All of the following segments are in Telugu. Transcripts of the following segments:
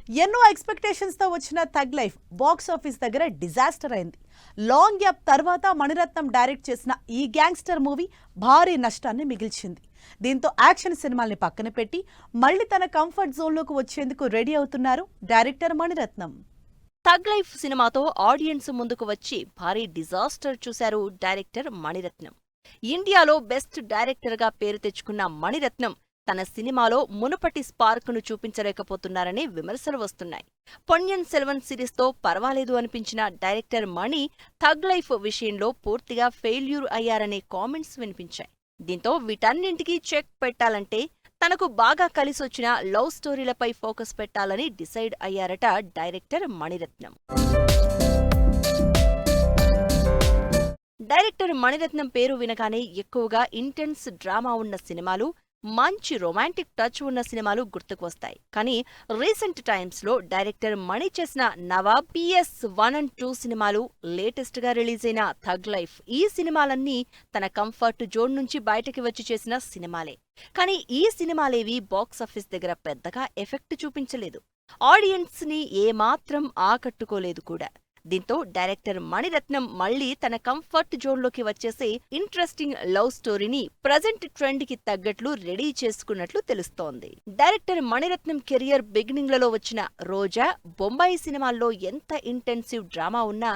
ఎన్నో ఎక్స్పెక్టేషన్స్ తో వచ్చిన థగ్ లైఫ్ బాక్స్ ఆఫీస్ దగ్గర డిజాస్టర్ అయింది. లాంగ్ గ్యాప్ తర్వాత మణిరత్నం డైరెక్ట్ చేసిన ఈ గ్యాంగ్స్టర్ మూవీ భారీ నష్టాన్ని మిగిల్చింది. దీంతో యాక్షన్ సినిమాల్ని పక్కన పెట్టి మళ్ళీ తన కంఫర్ట్ జోన్లోకి వచ్చేందుకు రెడీ అవుతున్నారు డైరెక్టర్ మణిరత్నం. థగ్ లైఫ్ సినిమాతో ఆడియన్స్ ముందుకు వచ్చి భారీ డిజాస్టర్ చూశారు డైరెక్టర్ మణిరత్నం. ఇండియాలో బెస్ట్ డైరెక్టర్గా పేరు తెచ్చుకున్న మణిరత్నం తన సినిమాలో మునుపటి స్పార్క్ను చూపించలేకపోతున్నారనే విమర్శలు వస్తున్నాయి. పొన్నియిన్ సెల్వన్ సిరీస్తో పర్వాలేదు అనిపించిన డైరెక్టర్ మణి థగ్ లైఫ్ విషయంలో పూర్తిగా ఫెయిల్యూర్ అయ్యారనే కామెంట్స్ వినిపించాయి. దీంతో వీటన్నింటికీ చెక్ పెట్టాలంటే తనకు బాగా కలిసొచ్చిన లవ్ స్టోరీలపై ఫోకస్ పెట్టాలని డిసైడ్ అయ్యారట డైరెక్టర్ మణిరత్నం. డైరెక్టర్ మణిరత్నం పేరు వినగానే ఎక్కువగా ఇంటెన్స్ డ్రామా ఉన్న సినిమాలు, మంచి రొమాంటిక్ టచ్ ఉన్న సినిమాలు గుర్తుకు వస్తాయి. కానీ రీసెంట్ టైమ్స్లో డైరెక్టర్ మణి చేసిన నవాబ్, PS1 and 2 సినిమాలు, లేటెస్ట్ గా రిలీజ్ అయిన థగ్ లైఫ్, ఈ సినిమాలన్నీ తన కంఫర్ట్ జోన్ నుంచి బయటకి వచ్చి చేసిన సినిమాలే. కానీ ఈ సినిమాలేవి బాక్సాఫీస్ దగ్గర పెద్దగా ఎఫెక్ట్ చూపించలేదు, ఆడియన్స్ ని ఏమాత్రం ఆకట్టుకోలేదు కూడా. దీంతో డైరెక్టర్ మణిరత్నం మళ్లీ తన కంఫర్ట్ జోన్లోకి వచ్చేసి ఇంట్రెస్టింగ్ లవ్ స్టోరీని ప్రజెంట్ ట్రెండ్ కి తగ్గట్లు రెడీ చేసుకున్నట్లు తెలుస్తోంది. డైరెక్టర్ మణిరత్నం కెరియర్ బిగినింగ్లలో వచ్చిన రోజా, బొంబాయి సినిమాల్లో ఎంత ఇంటెన్సివ్ డ్రామా ఉన్నా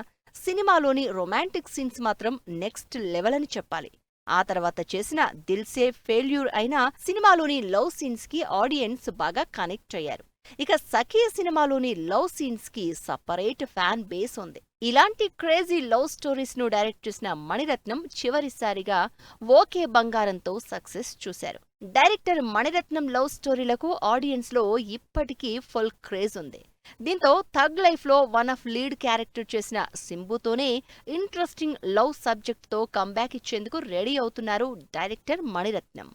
సినిమాలోని రొమాంటిక్ సీన్స్ మాత్రం నెక్స్ట్ లెవెల్ అని చెప్పాలి. ఆ తర్వాత చేసిన దిల్సే ఫెయిల్యూర్ అయినా సినిమాలోని లవ్ సీన్స్ కి ఆడియన్స్ బాగా కనెక్ట్ అయ్యారు. ఇక సఖీ సినిమాలోని లవ్ సీన్స్ కి సపరేట్ ఫ్యాన్ బేస్ ఉంది. ఇలాంటి క్రేజీ లవ్ స్టోరీస్ ను డైరెక్ట్ చేసిన మణిరత్నం చివరిసారిగా ఓకే బంగారంతో సక్సెస్ చూశారు. డైరెక్టర్ మణిరత్నం లవ్ స్టోరీలకు ఆడియన్స్ లో ఇప్పటికీ ఫుల్ క్రేజ్ ఉంది. దీంతో థగ్ లైఫ్ లో వన్ ఆఫ్ లీడ్ క్యారెక్టర్ చేసిన సింబుతోనే ఇంట్రెస్టింగ్ లవ్ సబ్జెక్ట్ తో కంబ్యాక్ ఇచ్చేందుకు రెడీ అవుతున్నారు డైరెక్టర్ మణిరత్నం.